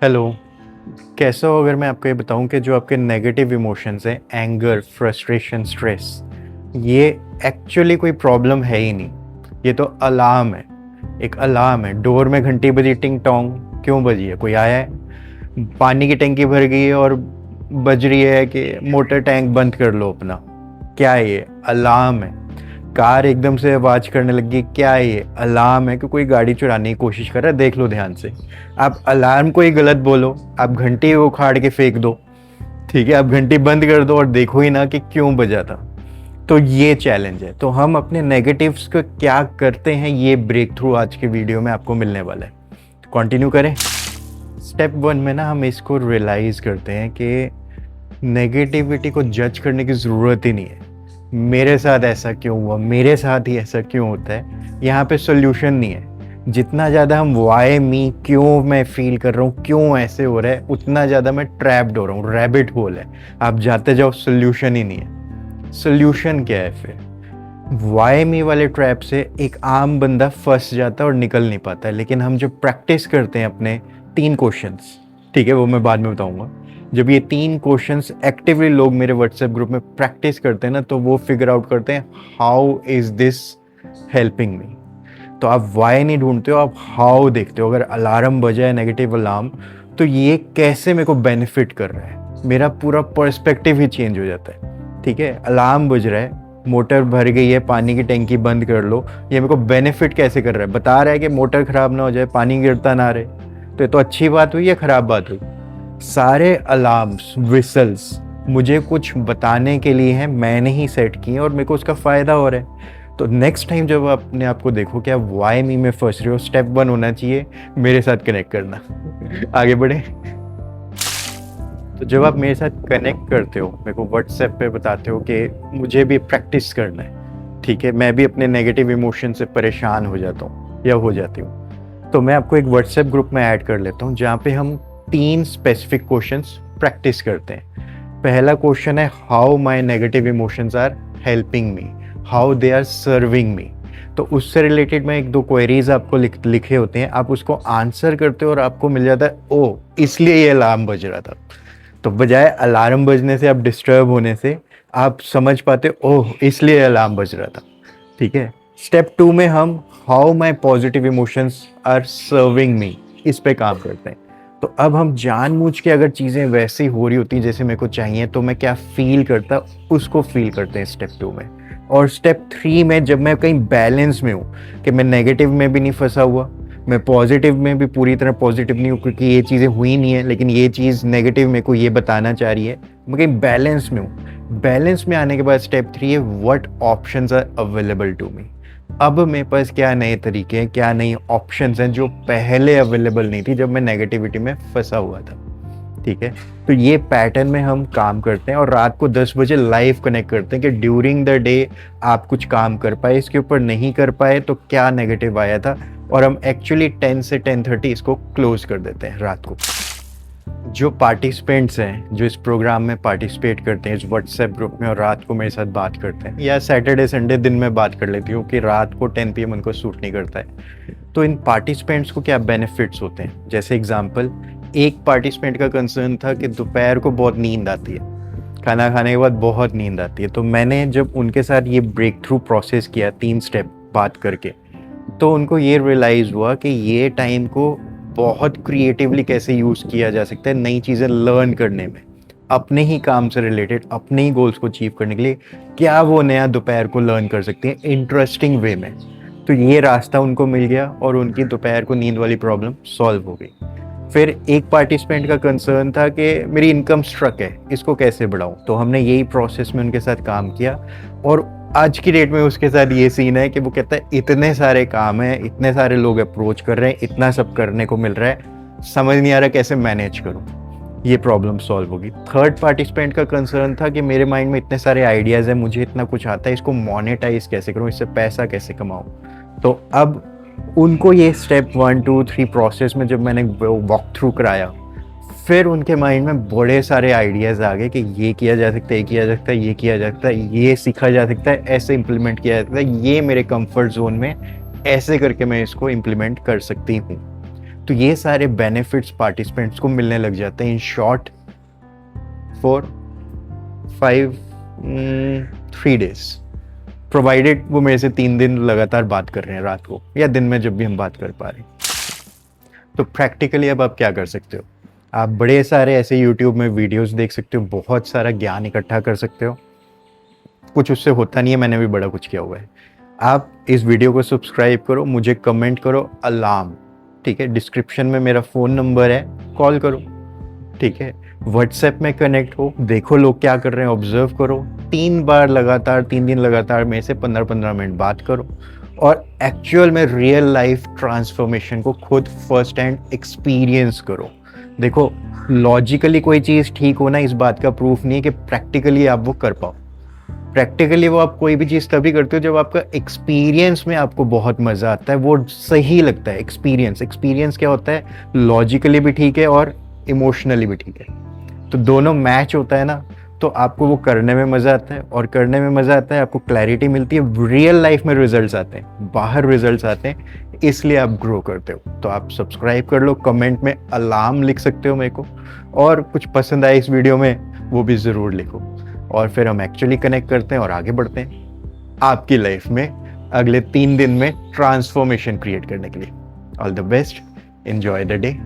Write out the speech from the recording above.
Hello. कैसा हो अगर मैं आपको ये बताऊं कि जो आपके नेगेटिव इमोशंस हैं, एंगर, फ्रस्ट्रेशन, स्ट्रेस, ये एक्चुअली कोई प्रॉब्लम है ही नहीं। ये तो अलार्म है, एक अलार्म है। डोर में घंटी बजी, टिंग टोंग। क्यों बजी है? कोई आया है? पानी की टंकी भर गई है और बज रही है कि मोटर टैंक बंद कर लो अपना। क्या है ये? अलार्म है। कार एकदम से आवाज करने लगी, क्या है ये? अलार्म है कि कोई गाड़ी चुराने की कोशिश कर रहा है। देख लो ध्यान से। आप अलार्म को ही गलत बोलो, आप घंटी उखाड़ के फेंक दो। ठीक है, आप घंटी बंद कर दो और देखो ही ना कि क्यों बजा था। तो ये चैलेंज है। तो हम अपने नेगेटिव्स को क्या करते हैं, ये ब्रेक थ्रू आज के वीडियो में आपको मिलने वाला है। कंटिन्यू करें। स्टेप 1 में ना हम इसको रियलाइज करते हैं कि नेगेटिविटी को जज करने की ज़रूरत ही नहीं है। मेरे साथ ऐसा क्यों हुआ, मेरे साथ ही ऐसा क्यों होता है, यहाँ पे सोल्यूशन नहीं है। जितना ज़्यादा हम वाई मी, क्यों मैं फील कर रहा हूँ, क्यों ऐसे हो रहा है, उतना ज़्यादा मैं ट्रैप्ड हो रहा हूँ। रैबिट होल है, आप जाते जाओ, सोल्यूशन ही नहीं है। सोल्यूशन क्या है फिर? वाई मी वाले ट्रैप से एक आम बंदा फंस जाता है और निकल नहीं पाता है। लेकिन हम जो प्रैक्टिस करते हैं अपने 3 क्वेश्चंस, ठीक है, वो मैं बाद में बताऊंगा। जब ये 3 क्वेश्चंस एक्टिवली लोग मेरे व्हाट्सएप ग्रुप में प्रैक्टिस करते हैं ना, तो वो फिगर आउट करते हैं how is this helping me. तो आप वाई नहीं ढूंढते हो, आप हाउ देखते हो। अगर अलार्म बजा है, नेगेटिव अलार्म, तो ये कैसे मेरे को बेनिफिट कर रहा है, मेरा पूरा पर्सपेक्टिव ही चेंज हो जाता है। ठीक है, अलार्म बज रहा है, मोटर भर गई है, पानी की टंकी बंद कर लो, ये मेरे को बेनिफिट कैसे कर रहा है? बता रहा है कि मोटर खराब ना हो जाए, पानी गिरता ना रहे। तो ये तो अच्छी बात हुई या खराब बात हुई? सारे अलार्म्स, विसल्स मुझे कुछ बताने के लिए हैं, मैंने ही सेट किए हैं और मेरे को उसका फ़ायदा हो रहा है। तो नेक्स्ट टाइम जब आप अपने आप को देखो कि आप वाई मी में फंस रहे हो, स्टेप 1 होना चाहिए मेरे साथ कनेक्ट करना। आगे बढ़े। तो जब आप मेरे साथ कनेक्ट करते हो, मेरे को व्हाट्सएप पे बताते हो कि मुझे भी प्रैक्टिस करना है, ठीक है, मैं भी अपने नेगेटिव इमोशन से परेशान हो जाता हूँ या हो जाती हूँ, तो मैं आपको एक व्हाट्सएप ग्रुप में ऐड कर लेता हूँ जहाँ पे हम 3 स्पेसिफिक क्वेश्चंस प्रैक्टिस करते हैं। पहला क्वेश्चन है how my negative emotions are helping me, how they are serving me. तो उससे रिलेटेड मैं 1-2 क्वेरीज आपको लिखे होते हैं, आप उसको आंसर करते हो और आपको मिल जाता है ओ इसलिए ये अलार्म बज रहा था। तो बजाय अलार्म बजने से, आप डिस्टर्ब होने से, आप समझ पाते ओह इसलिए अलार्म बज रहा था। ठीक है। स्टेप 2 में हम how my positive emotions are serving me, इस पे काम करते हैं। तो अब हम जानबूझ के अगर चीज़ें वैसी हो रही होती जैसे मेरे को चाहिए, तो मैं क्या फील करता, उसको फील करते हैं स्टेप 2 में। और स्टेप 3 में जब मैं कहीं बैलेंस में हूँ कि मैं नेगेटिव में भी नहीं फंसा हुआ, मैं पॉजिटिव में भी पूरी तरह पॉजिटिव नहीं हूँ क्योंकि ये चीज़ें हुई नहीं है, लेकिन ये चीज़ नेगेटिव मेरे को ये बताना चाह रही है, मैं कहीं बैलेंस में हूँ। बैलेंस में आने के बाद स्टेप 3 है what options are available to me. अब मेरे पास क्या नए तरीके हैं, क्या नई ऑप्शंस हैं जो पहले अवेलेबल नहीं थी जब मैं नेगेटिविटी में फंसा हुआ था। ठीक है। तो ये पैटर्न में हम काम करते हैं और रात को 10 बजे लाइव कनेक्ट करते हैं कि ड्यूरिंग द डे आप कुछ काम कर पाए, इसके ऊपर नहीं कर पाए तो क्या नेगेटिव आया था, और हम एक्चुअली 10 से 10:30 इसको क्लोज कर देते हैं रात को। जो पार्टिसिपेंट्स हैं, जो इस प्रोग्राम में पार्टिसिपेट करते हैं, इस व्हाट्सएप ग्रुप में, और रात को मेरे साथ बात करते हैं, या सैटरडे संडे दिन में बात कर लेती हूँ कि रात को 10 PM उनको सूट नहीं करता है, तो इन पार्टिसिपेंट्स को क्या बेनिफिट्स होते हैं। जैसे एग्जांपल, एक पार्टिसिपेंट का कंसर्न था कि दोपहर को बहुत नींद आती है, खाना खाने के बाद बहुत नींद आती है। तो मैंने जब उनके साथ ये ब्रेक थ्रू प्रोसेस किया 3 स्टेप बात करके, तो उनको ये रियलाइज़ हुआ कि ये टाइम को बहुत क्रिएटिवली कैसे यूज़ किया जा सकता है नई चीज़ें लर्न करने में, अपने ही काम से रिलेटेड, अपने ही गोल्स को अचीव करने के लिए क्या वो नया दोपहर को लर्न कर सकते हैं इंटरेस्टिंग वे में। तो ये रास्ता उनको मिल गया और उनकी दोपहर को नींद वाली प्रॉब्लम सॉल्व हो गई। फिर एक पार्टिसिपेंट का कंसर्न था कि मेरी इनकम स्ट्रक है, इसको कैसे बढ़ाऊं। तो हमने यही प्रोसेस में उनके साथ काम किया और आज की डेट में उसके साथ ये सीन है कि वो कहता है इतने सारे काम हैं, इतने सारे लोग अप्रोच कर रहे हैं, इतना सब करने को मिल रहा है, समझ नहीं आ रहा कैसे मैनेज करूं। ये प्रॉब्लम सॉल्व होगी। थर्ड पार्टिसिपेंट का कंसर्न था कि मेरे माइंड में इतने सारे आइडियाज़ हैं, मुझे इतना कुछ आता है, इसको मोनेटाइज कैसे करूं, इससे पैसा कैसे कमाऊं। तो अब उनको ये स्टेप 1, 2, 3 प्रोसेस में जब मैंने वॉक थ्रू कराया, फिर उनके माइंड में बड़े सारे आइडियाज़ आ गए कि ये किया जा सकता है, ये किया जा सकता है, ये किया जा सकता है, ये सीखा जा सकता है, ऐसे इम्प्लीमेंट किया जा सकता है, ये मेरे कंफर्ट जोन में ऐसे करके मैं इसको इम्प्लीमेंट कर सकती हूँ। तो ये सारे बेनिफिट्स पार्टिसिपेंट्स को मिलने लग जाते हैं इन शॉर्ट 3 days, प्रोवाइडेड वो मेरे से 3 दिन लगातार बात कर रहे हैं रात को या दिन में, जब भी हम बात कर पा रहे हैं। तो प्रैक्टिकली अब आप क्या कर सकते हो, आप बड़े सारे ऐसे यूट्यूब में वीडियोस देख सकते हो, बहुत सारा ज्ञान इकट्ठा कर सकते हो। कुछ उससे होता नहीं है, मैंने भी बड़ा कुछ किया हुआ है। आप इस वीडियो को सब्सक्राइब करो, मुझे कमेंट करो अलार्म, ठीक है। डिस्क्रिप्शन में मेरा फ़ोन नंबर है, कॉल करो, ठीक है। व्हाट्सएप में कनेक्ट हो, देखो लोग क्या कर रहे हैं, ऑब्जर्व करो। 3 बार लगातार, 3 दिन लगातार में से 15-15 मिनट बात करो और एक्चुअल में रियल लाइफ ट्रांसफॉर्मेशन को खुद फर्स्ट हैंड एक्सपीरियंस करो। देखो, लॉजिकली कोई चीज़ ठीक होना इस बात का प्रूफ नहीं है कि प्रैक्टिकली आप वो कर पाओ। प्रैक्टिकली वो आप कोई भी चीज़ तभी करते हो जब आपका एक्सपीरियंस में आपको बहुत मज़ा आता है, वो सही लगता है। एक्सपीरियंस क्या होता है, लॉजिकली भी ठीक है और इमोशनली भी ठीक है, तो दोनों मैच होता है ना, तो आपको वो करने में मज़ा आता है, और करने में मज़ा आता है, आपको क्लैरिटी मिलती है, रियल लाइफ में रिजल्ट्स आते हैं, बाहर रिजल्ट्स आते हैं, इसलिए आप ग्रो करते हो। तो आप सब्सक्राइब कर लो, कमेंट में अलार्म लिख सकते हो मेरे को, और कुछ पसंद आए इस वीडियो में वो भी ज़रूर लिखो, और फिर हम एक्चुअली कनेक्ट करते हैं और आगे बढ़ते हैं आपकी लाइफ में अगले 3 दिन में ट्रांसफॉर्मेशन क्रिएट करने के लिए। All the best, enjoy the day.